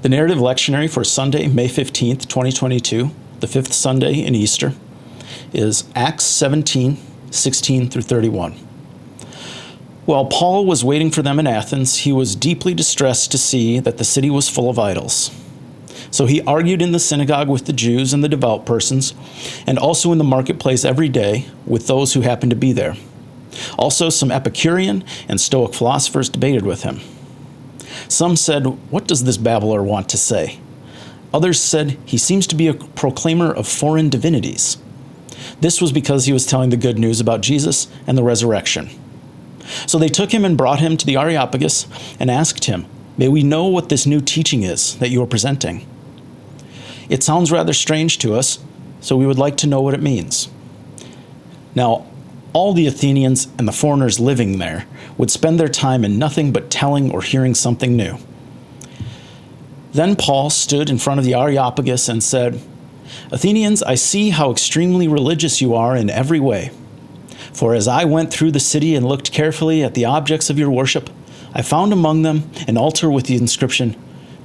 The narrative lectionary for Sunday, May 15th, 2022, the fifth Sunday in Easter, is Acts 17, 16 through 31. While Paul was waiting for them in Athens, he was deeply distressed to see that the city was full of idols. So he argued in the synagogue with the Jews and the devout persons, and also in the marketplace every day with those who happened to be there. Also, some Epicurean and Stoic philosophers debated with him. Some said, "What does this babbler want to say?" Others said, "He seems to be a proclaimer of foreign divinities." This was because he was telling the good news about Jesus and the resurrection. So they took him and brought him to the Areopagus and asked him, "May we know what this new teaching is that you are presenting? It sounds rather strange to us, so we would like to know what it means." Now, all the Athenians and the foreigners living there would spend their time in nothing but telling or hearing something new. Then Paul stood in front of the Areopagus and said, "Athenians, I see how extremely religious you are in every way. For as I went through the city and looked carefully at the objects of your worship, I found among them an altar with the inscription,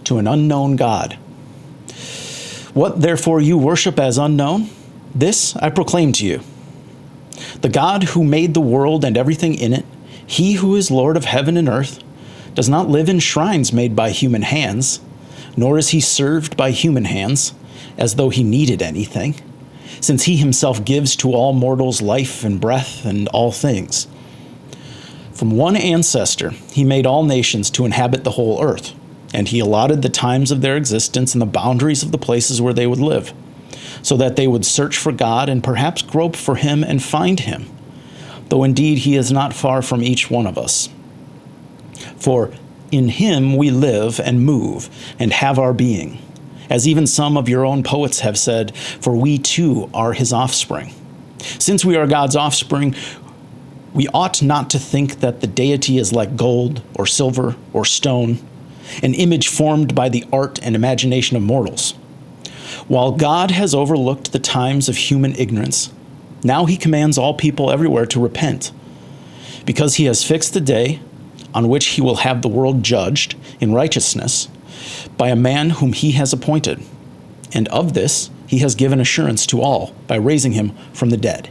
'To an unknown God.' What therefore you worship as unknown, this I proclaim to you. The God who made the world and everything in it, he who is Lord of heaven and earth, does not live in shrines made by human hands, nor is he served by human hands, as though he needed anything, since he himself gives to all mortals life and breath and all things. From one ancestor he made all nations to inhabit the whole earth, and he allotted the times of their existence and the boundaries of the places where they would live, so that they would search for God and perhaps grope for him and find him, though indeed he is not far from each one of us. For in him we live and move and have our being, as even some of your own poets have said, for we too are his offspring. Since we are God's offspring, we ought not to think that the deity is like gold or silver or stone, an image formed by the art and imagination of mortals. While God has overlooked the times of human ignorance, now he commands all people everywhere to repent, because he has fixed the day on which he will have the world judged in righteousness by a man whom he has appointed. And of this he has given assurance to all by raising him from the dead."